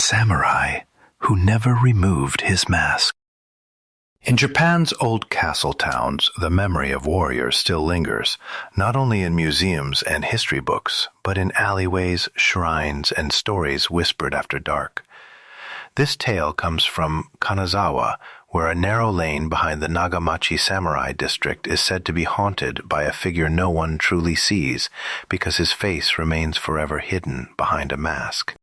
samurai who never removed his mask. In Japan's old castle towns, the memory of warriors still lingers, not only in museums and history books, but in alleyways, shrines, and stories whispered after dark. This tale comes from Kanazawa, where a narrow lane behind the Nagamachi samurai district is said to be haunted by a figure no one truly sees because his face remains forever hidden behind a mask.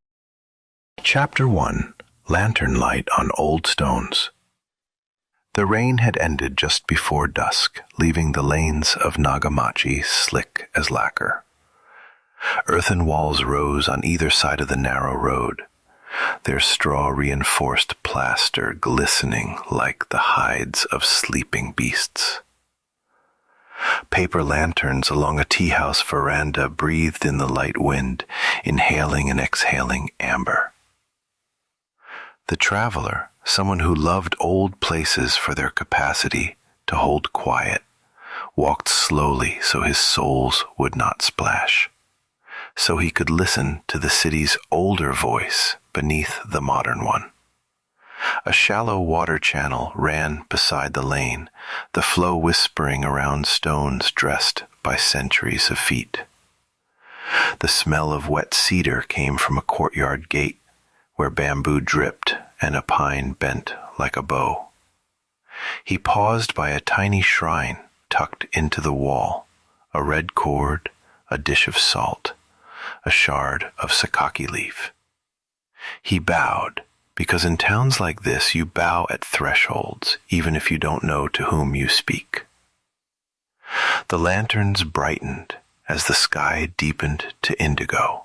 Chapter 1. Lantern Light on Old Stones. The rain had ended just before dusk, leaving the lanes of Nagamachi slick as lacquer. Earthen walls rose on either side of the narrow road, their straw-reinforced plaster glistening like the hides of sleeping beasts. Paper lanterns along a tea-house veranda breathed in the light wind, inhaling and exhaling amber. The traveler, someone who loved old places for their capacity to hold quiet, walked slowly so his soles would not splash, so he could listen to the city's older voice beneath the modern one. A shallow water channel ran beside the lane, the flow whispering around stones dressed by centuries of feet. The smell of wet cedar came from a courtyard gate where bamboo dripped and a pine bent like a bow. He paused by a tiny shrine tucked into the wall, a red cord, a dish of salt, a shard of sakaki leaf. He bowed, because in towns like this you bow at thresholds, even if you don't know to whom you speak. The lanterns brightened as the sky deepened to indigo.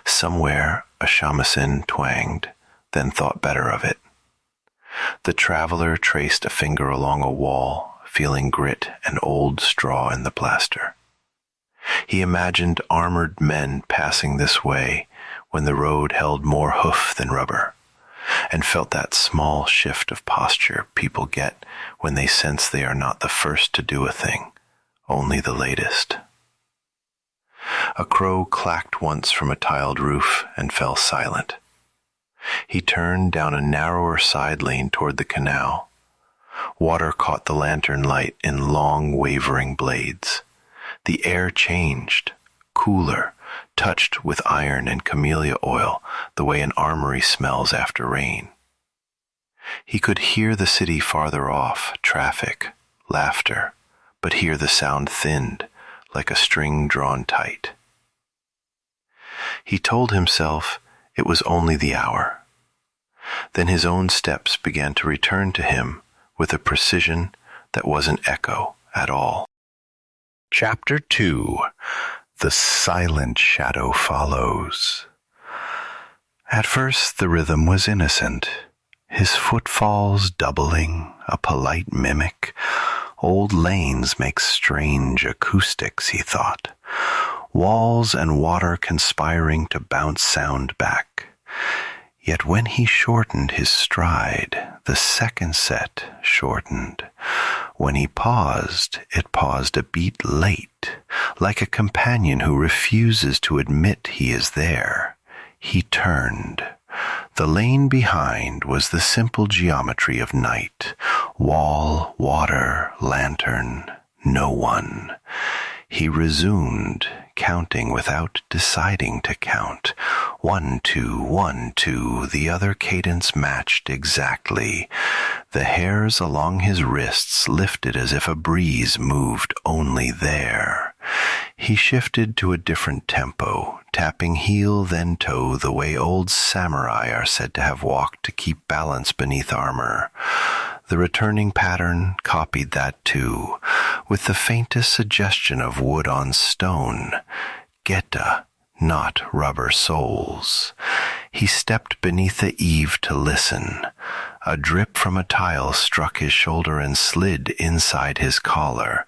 Somewhere a shamisen twanged, then thought better of it. The traveler traced a finger along a wall, feeling grit and old straw in the plaster. He imagined armored men passing this way when the road held more hoof than rubber, and felt that small shift of posture people get when they sense they are not the first to do a thing, only the latest. A crow clacked once from a tiled roof and fell silent. He turned down a narrower side lane toward the canal. Water caught the lantern light in long wavering blades. The air changed, cooler, touched with iron and camellia oil, the way an armory smells after rain. He could hear the city farther off, traffic, laughter, but here the sound thinned, like a string drawn tight. He told himself it was only the hour. Then his own steps began to return to him with a precision that wasn't echo at all. Chapter 2. The Silent Shadow Follows. At first the rhythm was innocent, his footfalls doubling, a polite mimic. Old lanes make strange acoustics, he thought, walls and water conspiring to bounce sound back. Yet when he shortened his stride, the second set shortened. When he paused, it paused a beat late, like a companion who refuses to admit he is there. He turned. The lane behind was the simple geometry of night. Wall, water, lantern, no one. He resumed, counting without deciding to count. 1, 2, 1, 2, the other cadence matched exactly. The hairs along his wrists lifted as if a breeze moved only there. He shifted to a different tempo, tapping heel then toe the way old samurai are said to have walked to keep balance beneath armor. The returning pattern copied that too, with the faintest suggestion of wood on stone. Geta, not rubber soles. He stepped beneath the eave to listen. A drip from a tile struck his shoulder and slid inside his collar,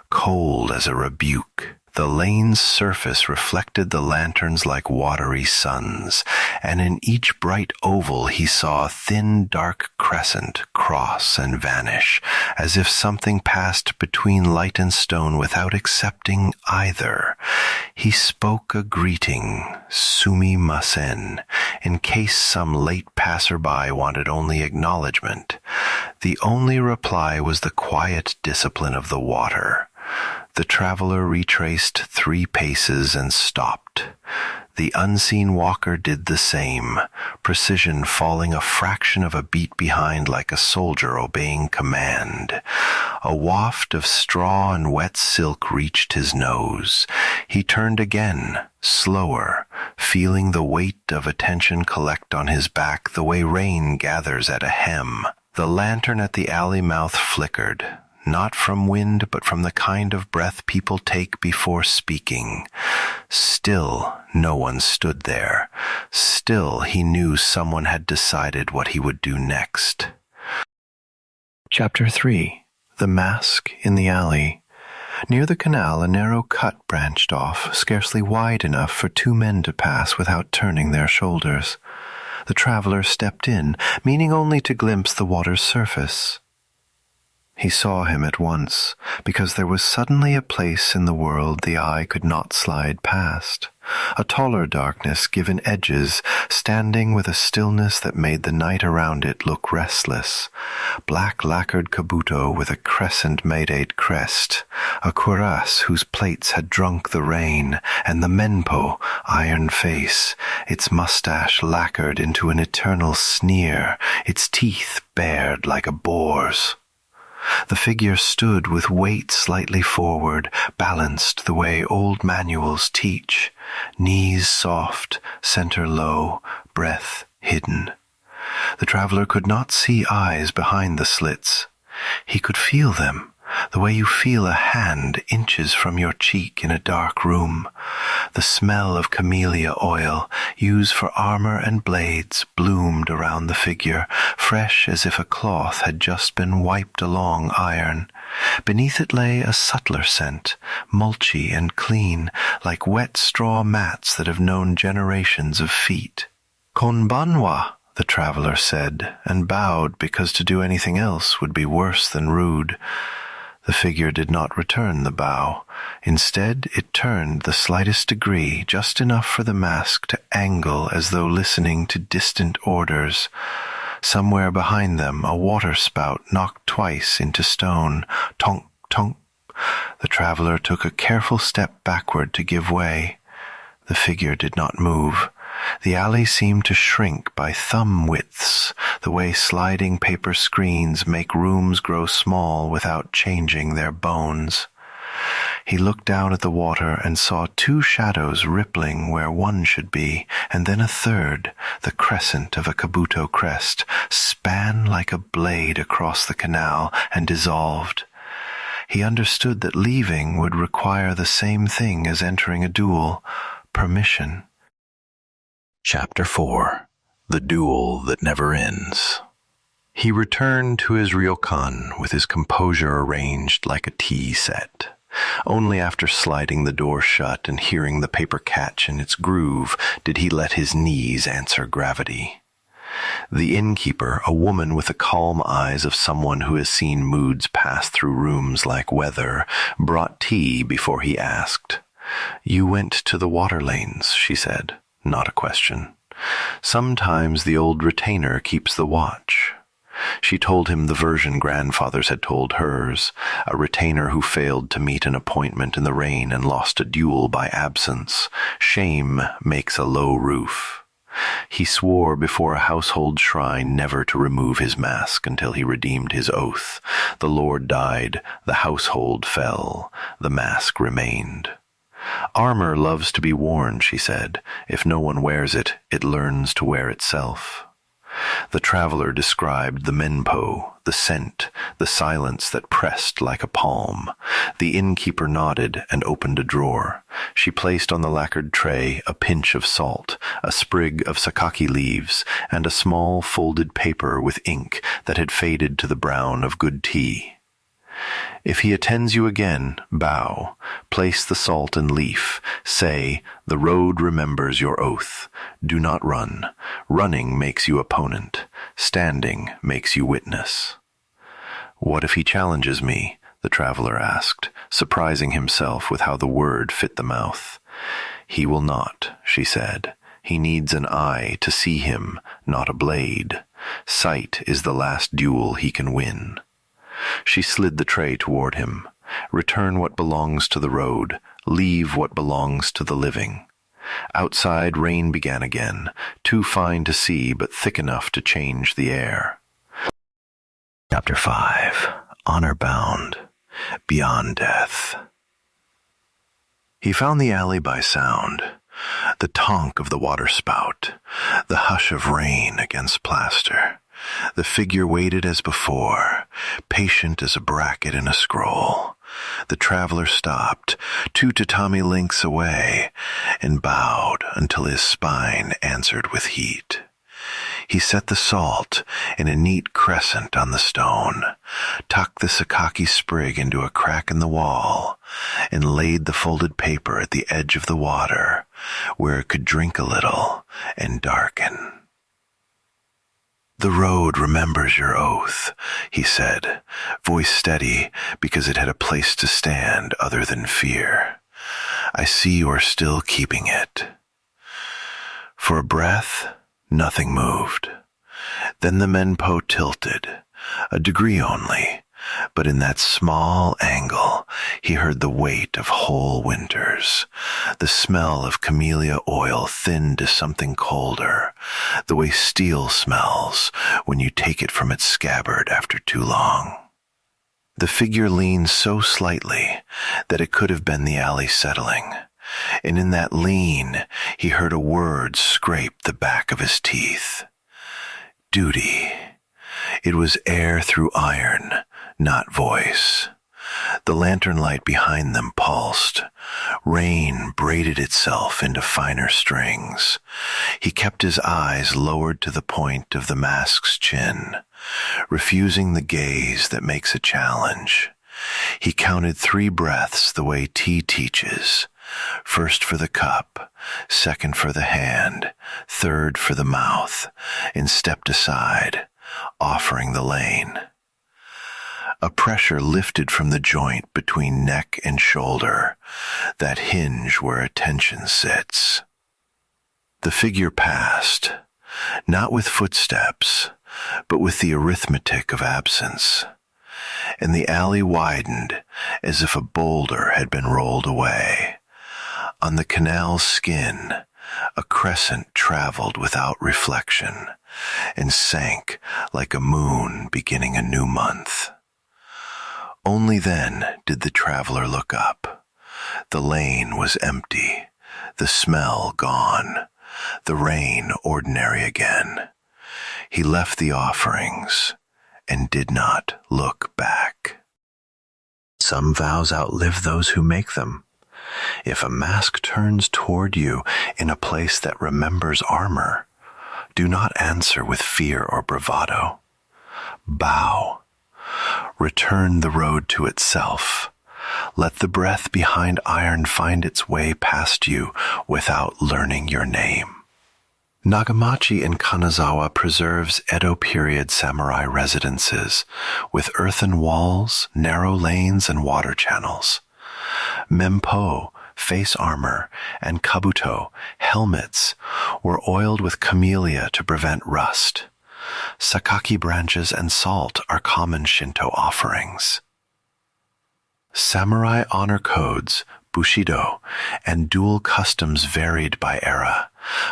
cold as a rebuke. The lane's surface reflected the lanterns like watery suns, and in each bright oval he saw a thin dark crescent cross and vanish, as if something passed between light and stone without accepting either. He spoke a greeting, sumimasen, in case some late passerby wanted only acknowledgement. The only reply was the quiet discipline of the water. The traveler retraced 3 paces and stopped. The unseen walker did the same, precision falling a fraction of a beat behind like a soldier obeying command. A waft of straw and wet silk reached his nose. He turned again, slower, feeling the weight of attention collect on his back the way rain gathers at a hem. The lantern at the alley mouth flickered. Not from wind, but from the kind of breath people take before speaking. Still, no one stood there. Still, he knew someone had decided what he would do next. Chapter 3. The Mask in the Alley. Near the canal, a narrow cut branched off, scarcely wide enough for 2 men to pass without turning their shoulders. The traveler stepped in, meaning only to glimpse the water's surface. He saw him at once, because there was suddenly a place in the world the eye could not slide past. A taller darkness given edges, standing with a stillness that made the night around it look restless. Black lacquered kabuto with a crescent Mayday crest, a cuirass whose plates had drunk the rain, and the menpo, iron face, its mustache lacquered into an eternal sneer, its teeth bared like a boar's. The figure stood with weight slightly forward, balanced the way old manuals teach, knees soft, center low, breath hidden. The traveler could not see eyes behind the slits. He could feel them, the way you feel a hand inches from your cheek in a dark room. The smell of camellia oil, used for armor and blades, bloomed around the figure, fresh as if a cloth had just been wiped along iron. Beneath it lay a subtler scent, mulchy and clean, like wet straw mats that have known generations of feet. "Konbanwa," the traveler said, and bowed because to do anything else would be worse than rude. The figure did not return the bow. Instead, it turned the slightest degree, just enough for the mask to angle as though listening to distant orders. Somewhere behind them, a water spout knocked twice into stone. Tonk, tonk. The traveler took a careful step backward to give way. The figure did not move. The alley seemed to shrink by thumb widths, the way sliding paper screens make rooms grow small without changing their bones. He looked down at the water and saw 2 shadows rippling where one should be, and then a third, the crescent of a kabuto crest, span like a blade across the canal and dissolved. He understood that leaving would require the same thing as entering a duel, permission. Chapter 4. The Duel That Never Ends. He returned to his ryokan with his composure arranged like a tea set. Only after sliding the door shut and hearing the paper catch in its groove did he let his knees answer gravity. The innkeeper, a woman with the calm eyes of someone who has seen moods pass through rooms like weather, brought tea before he asked. "You went to the water lanes," she said. Not a question. "Sometimes the old retainer keeps the watch." She told him the version grandfathers had told hers, a retainer who failed to meet an appointment in the rain and lost a duel by absence. Shame makes a low roof. He swore before a household shrine never to remove his mask until he redeemed his oath. The Lord died, the household fell, the mask remained. "Armor loves to be worn," she said. "If no one wears it, it learns to wear itself." The traveler described the menpo, the scent, the silence that pressed like a palm. The innkeeper nodded and opened a drawer. She placed on the lacquered tray a pinch of salt, a sprig of sakaki leaves, and a small folded paper with ink that had faded to the brown of good tea. "If he attends you again, bow, place the salt and leaf, say, 'The road remembers your oath.' Do not run. Running makes you opponent. Standing makes you witness." "What if he challenges me?" the traveler asked, surprising himself with how the word fit the mouth. "He will not," she said. He needs an eye to see him, not a blade. Sight is the last duel he can win. She slid the tray toward him. Return what belongs to the road. Leave what belongs to the living. Outside, rain began again, too fine to see but thick enough to change the air. Chapter 5. Honor Bound. Beyond Death. He found the alley by sound. The tonk of the waterspout, the hush of rain against plaster. The figure waited as before, patient as a bracket in a scroll. The traveler stopped, 2 tatami lengths away, and bowed until his spine answered with heat. He set the salt in a neat crescent on the stone, tucked the sakaki sprig into a crack in the wall, and laid the folded paper at the edge of the water, where it could drink a little and darken. "The road remembers your oath," he said, voice steady because it had a place to stand other than fear. "I see you are still keeping it." For a breath, nothing moved. Then the menpo tilted, a degree only, but in that small angle he heard the weight of whole winters, the smell of camellia oil thinned to something colder, the way steel smells when you take it from its scabbard after too long. The figure leaned so slightly that it could have been the alley settling, and in that lean he heard a word scrape the back of his teeth. Duty. It was air through iron, not voice. The lantern light behind them pulsed. Rain braided itself into finer strings. He kept his eyes lowered to the point of the mask's chin, refusing the gaze that makes a challenge. He counted 3 breaths the way tea teaches. First for the cup, second for the hand, third for the mouth, and stepped aside, offering the lane. A pressure lifted from the joint between neck and shoulder, that hinge where attention sits. The figure passed, not with footsteps, but with the arithmetic of absence, and the alley widened as if a boulder had been rolled away. On the canal's skin, a crescent traveled without reflection and sank like a moon beginning a new month. Only then did the traveler look up. The lane was empty, the smell gone, the rain ordinary again. He left the offerings and did not look back. Some vows outlive those who make them. If a mask turns toward you in a place that remembers armor, do not answer with fear or bravado. Bow. Return the road to itself. Let the breath behind iron find its way past you without learning your name. Nagamachi in Kanazawa preserves Edo period samurai residences with earthen walls, narrow lanes, and water channels. Mempo, face armor, and kabuto, helmets, were oiled with camellia to prevent rust. Sakaki branches and salt are common Shinto offerings. Samurai honor codes, bushido, and dual customs varied by era,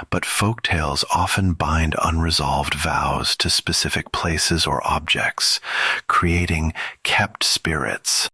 but folktales often bind unresolved vows to specific places or objects, creating kept spirits.